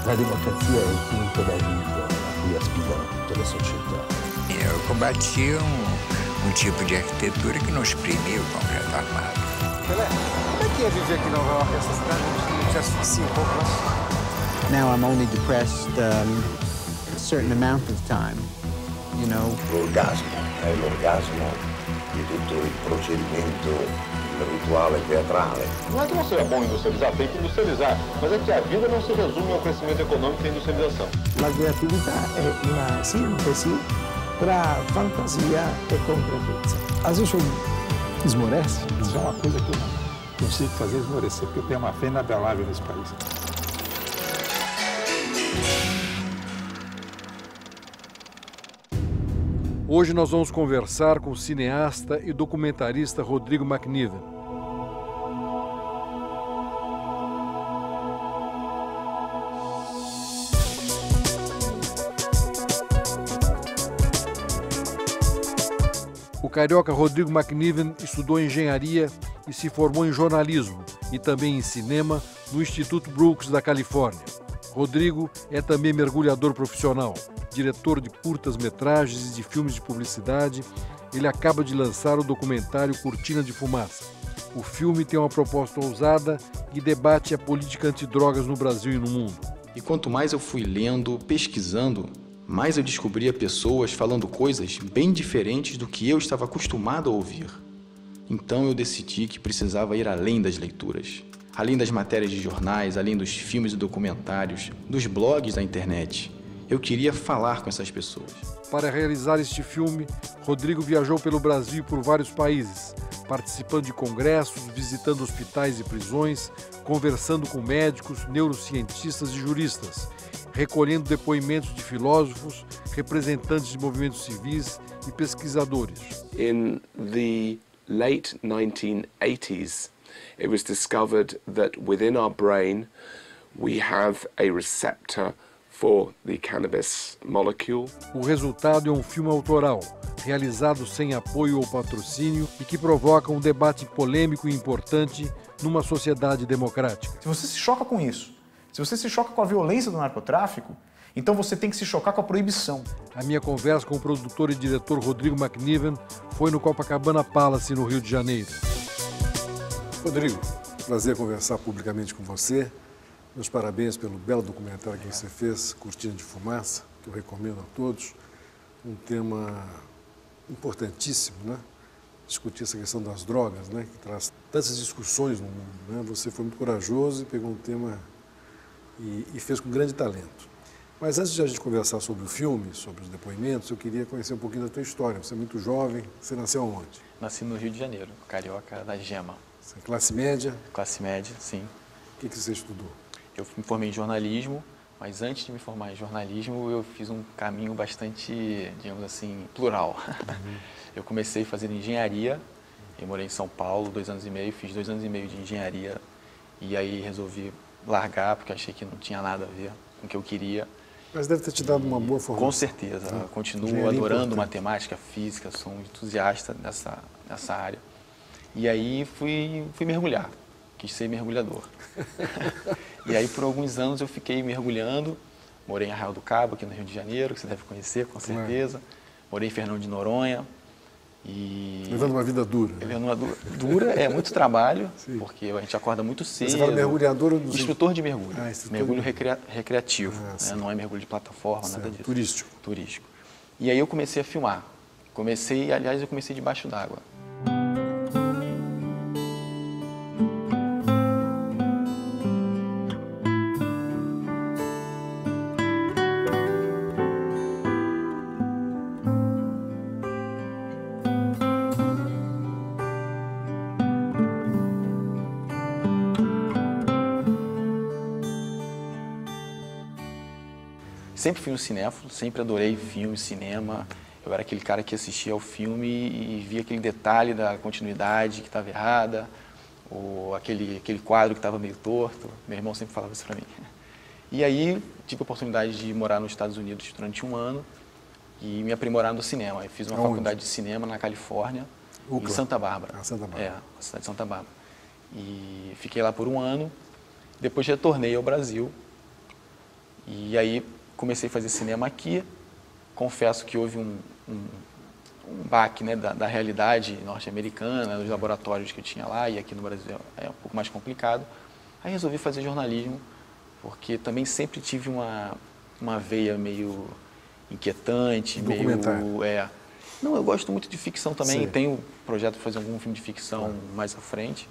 La democrazia è il punto da vita a cui aspirano tutte le società. Eu combati tipo de arquitetura que não exprimia o concreto armado. Pelé, como é que é viver aqui em Nova York, essa cidade que te asfixia um pouco, né? Now I'm only depressed a certain amount of time, you know. L'orgasmo è l'orgasmo di tutto il procedimento, il rituale teatrale. Não é que não seja bom industrializar, tem que industrializar, mas é que a vida não se resume ao crescimento econômico e à industrialização. La creatività è una sintesi tra fantasia e concretezza. Às vezes esmorece. Isso é uma coisa que eu não consigo fazer esmorecer, porque eu tenho uma fé inabalável nesse país. Hoje nós vamos conversar com o cineasta e documentarista Rodrigo McNiven. O carioca Rodrigo McNiven estudou engenharia e se formou em jornalismo e também em cinema no Instituto Brooks da Califórnia. Rodrigo é também mergulhador profissional, diretor de curtas-metragens e de filmes de publicidade. Ele acaba de lançar o documentário Cortina de Fumaça. O filme tem uma proposta ousada e debate a política antidrogas no Brasil e no mundo. E quanto mais eu fui lendo, pesquisando, mais eu descobria pessoas falando coisas bem diferentes do que eu estava acostumado a ouvir. Então eu decidi que precisava ir além das leituras, além das matérias de jornais, além dos filmes e documentários, dos blogs da internet. Eu queria falar com essas pessoas. Para realizar este filme, Rodrigo viajou pelo Brasil e por vários países, participando de congressos, visitando hospitais e prisões, conversando com médicos, neurocientistas e juristas, recolhendo depoimentos de filósofos, representantes de movimentos civis e pesquisadores. In the late 1980s, it was discovered that within our brain we have a receptor for the cannabis molecule. O resultado é um filme autoral, realizado sem apoio ou patrocínio e que provoca um debate polêmico e importante numa sociedade democrática. Se você se choca com isso, se você se choca com a violência do narcotráfico, então você tem que se chocar com a proibição. A minha conversa com o produtor e diretor Rodrigo McNiven foi no Copacabana Palace, no Rio de Janeiro. Rodrigo, prazer conversar publicamente com você. Meus parabéns pelo belo documentário que você fez, Cortina de Fumaça, que eu recomendo a todos. Um tema importantíssimo, né? Discutir essa questão das drogas, né? Que traz tantas discussões no mundo, né? Você foi muito corajoso e pegou um tema e fez com grande talento. Mas antes de a gente conversar sobre o filme, sobre os depoimentos, eu queria conhecer um pouquinho da tua história. Você é muito jovem, você nasceu aonde? Nasci no Rio de Janeiro, carioca da Gema. Você é classe média? Classe média, sim. O que você estudou? Eu me formei em jornalismo, mas antes de me formar em jornalismo, eu fiz um caminho bastante, digamos assim, plural. Eu comecei fazendo engenharia, eu morei em São Paulo 2 anos e meio, fiz 2 anos e meio de engenharia e aí resolvi largar porque achei que não tinha nada a ver com o que eu queria. Mas deve ter te dado uma boa formação. Com certeza, continuo adorando matemática, física, sou um entusiasta nessa área. E aí fui mergulhar, quis ser mergulhador. E aí por alguns anos eu fiquei mergulhando, morei em Arraial do Cabo, aqui no Rio de Janeiro, que você deve conhecer com certeza. Morei em Fernando de Noronha. E levando uma vida dura. Levando uma dura, é muito trabalho, porque a gente acorda muito cedo. Você fala mergulhador? Instrutor de mergulho. Mergulho de... recreativo, né? Não é mergulho de plataforma, nada disso. Turístico. Turístico. E aí eu comecei a filmar. Aliás, eu comecei debaixo d'água. Sempre fui um cinéfilo, sempre adorei filme, cinema. Eu era aquele cara que assistia ao filme e via aquele detalhe da continuidade que estava errada, ou aquele quadro que estava meio torto. Meu irmão sempre falava isso para mim. E aí tive a oportunidade de morar nos Estados Unidos durante 1 ano e me aprimorar no cinema. Eu fiz uma faculdade de cinema na Califórnia, em Santa Bárbara. Santa Bárbara. É, a cidade de Santa Bárbara. E fiquei lá por 1 ano, depois retornei ao Brasil. E aí comecei a fazer cinema aqui. Confesso que houve um baque, né, da realidade norte-americana, dos laboratórios que eu tinha lá, e aqui no Brasil é um pouco mais complicado. Aí resolvi fazer jornalismo, porque também sempre tive uma veia meio inquietante, meio... Não, eu gosto muito de ficção também, Sim. tenho projeto de fazer algum filme de ficção mais à frente,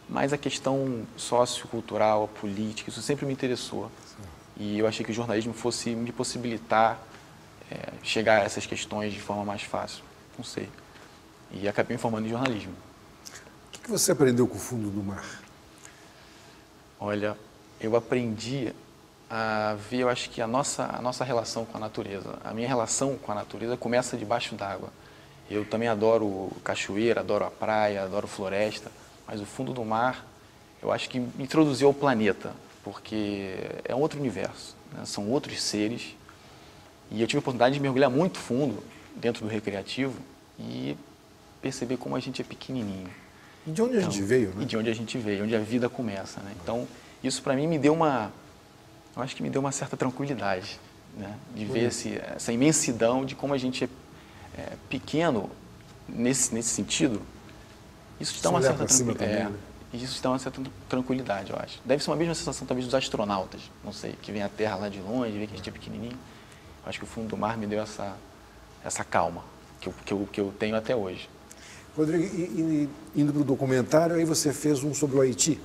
mas a questão sociocultural, a política, isso sempre me interessou. Sim. E eu achei que o jornalismo fosse me possibilitar chegar a essas questões de forma mais fácil, não sei. E acabei me formando em jornalismo. O que você aprendeu com o fundo do mar? Olha, eu aprendi a ver, eu acho que a nossa relação com a natureza. A minha relação com a natureza começa debaixo d'água. Eu também adoro cachoeira, adoro a praia, adoro floresta, mas o fundo do mar, eu acho que me introduziu ao planeta, porque é um outro universo, né? São outros seres. E eu tive a oportunidade de mergulhar muito fundo dentro do recreativo e perceber como a gente é pequenininho. E de onde a gente veio, né? E de onde a gente veio, onde a vida começa, né? Então, isso para mim me deu eu acho que me deu uma certa tranquilidade, né? De ver essa imensidão de como a gente é pequeno nesse sentido. Isso te dá uma certa tranquilidade. Isso te dá uma certa tranquilidade, eu acho. Deve ser uma mesma sensação, talvez, dos astronautas, não sei, que vem a Terra lá de longe, vê que a gente é pequenininho. Eu acho que o fundo do mar me deu essa calma que eu tenho até hoje. Rodrigo, indo para o documentário, aí você fez um sobre o Haiti.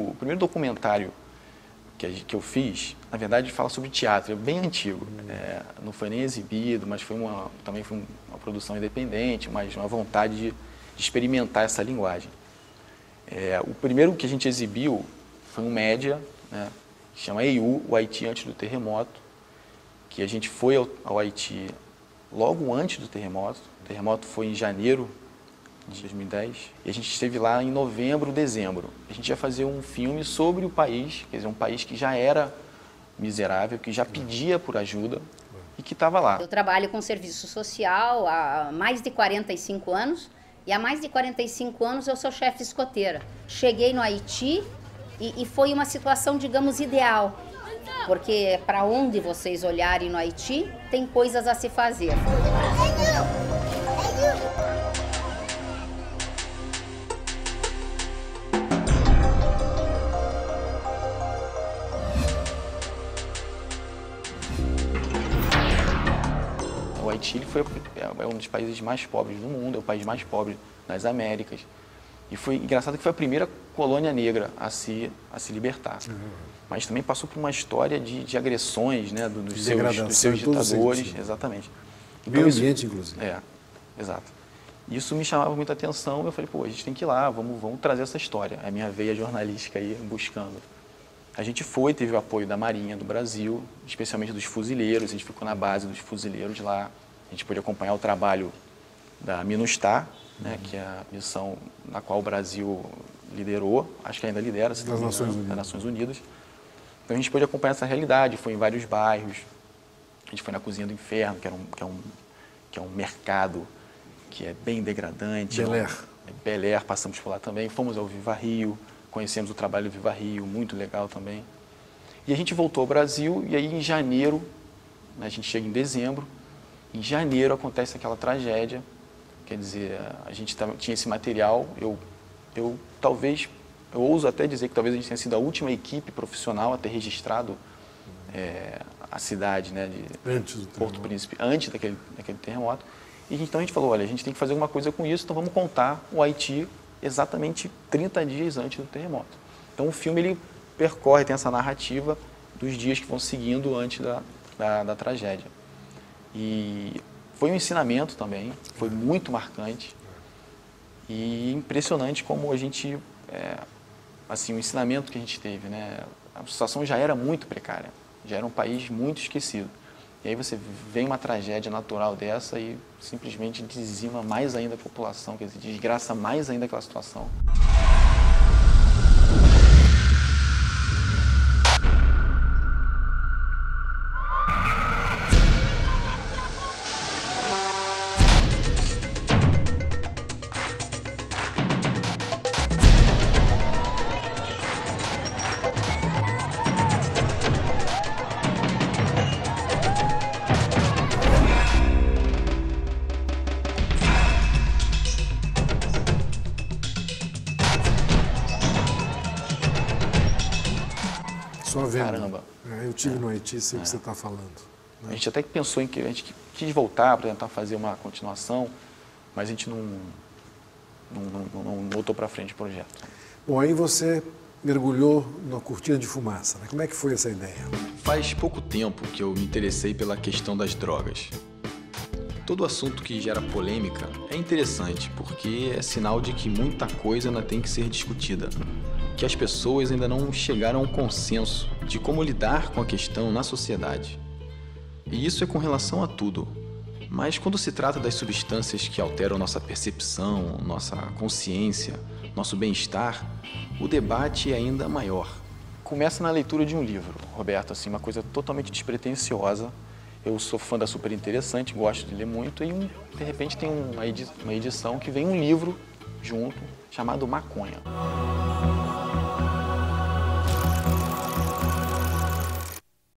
O primeiro documentário que eu fiz, na verdade, fala sobre teatro, é bem antigo. Não foi nem exibido, mas também foi uma produção independente, mas uma vontade de experimentar essa linguagem. O primeiro que a gente exibiu foi um média, né, que chama EIU, o Haiti antes do terremoto, que a gente foi ao Haiti logo antes do terremoto. O terremoto foi em janeiro de 2010, e a gente esteve lá em novembro, dezembro. A gente ia fazer um filme sobre o país, quer dizer, um país que já era miserável, que já pedia por ajuda e que estava lá. Eu trabalho com serviço social há mais de 45 anos, e há mais de 45 anos eu sou chefe escoteira. Cheguei no Haiti e foi uma situação, digamos, ideal, porque para onde vocês olharem no Haiti, tem coisas a se fazer. O Haiti é um dos países mais pobres do mundo, é o país mais pobre das Américas. E foi engraçado que foi a primeira colônia negra a se libertar. Mas também passou por uma história de agressões, né, dos seus ditadores. Exatamente. Então, Meio ambiente, inclusive. Exato. Isso me chamava muita atenção. Eu falei, pô, a gente tem que ir lá, vamos trazer essa história. É a minha veia jornalística aí, buscando. A gente teve o apoio da Marinha do Brasil, especialmente dos fuzileiros. A gente ficou na base dos fuzileiros lá. A gente pôde acompanhar o trabalho da MINUSTAH, né, que é a missão na qual o Brasil liderou, acho que ainda lidera, das Nações Unidas. Então a gente pôde acompanhar essa realidade, foi em vários bairros. A gente foi na Cozinha do Inferno, que é um mercado que é bem degradante. Bel Air, passamos por lá também. Fomos ao Viva Rio, conhecemos o trabalho do Viva Rio, muito legal também. E a gente voltou ao Brasil e aí em janeiro, né, a gente chega em dezembro, em janeiro acontece aquela tragédia. Quer dizer, a gente tinha esse material, eu ouso até dizer que talvez a gente tenha sido a última equipe profissional a ter registrado a cidade, né, de Porto Príncipe, antes daquele terremoto. E então a gente falou, olha, a gente tem que fazer alguma coisa com isso, então vamos contar o Haiti exatamente 30 dias antes do terremoto. Então o filme ele percorre, tem essa narrativa dos dias que vão seguindo antes da tragédia. E foi um ensinamento também, foi muito marcante e impressionante como a gente, assim, o ensinamento que a gente teve, né? A situação já era muito precária, já era um país muito esquecido. E aí você vê uma tragédia natural dessa e simplesmente dizima mais ainda a população, quer dizer, desgraça mais ainda aquela situação. Só vendo. Caramba. Eu tive no Haiti, sei o que você está falando. Né? A gente até pensou em que a gente quis voltar para tentar fazer uma continuação, mas a gente não botou para frente o projeto. Bom, aí você mergulhou na cortina de fumaça, né? Como é que foi essa ideia? Faz pouco tempo que eu me interessei pela questão das drogas. Todo assunto que gera polêmica é interessante, porque é sinal de que muita coisa ainda tem que ser discutida, que as pessoas ainda não chegaram a um consenso de como lidar com a questão na sociedade. E isso é com relação a tudo. Mas quando se trata das substâncias que alteram nossa percepção, nossa consciência, nosso bem-estar, o debate é ainda maior. Começa na leitura de um livro, Roberto, assim, uma coisa totalmente despretensiosa. Eu sou fã da Super Interessante, gosto de ler muito, e de repente tem uma edição que vem um livro junto, chamado Maconha.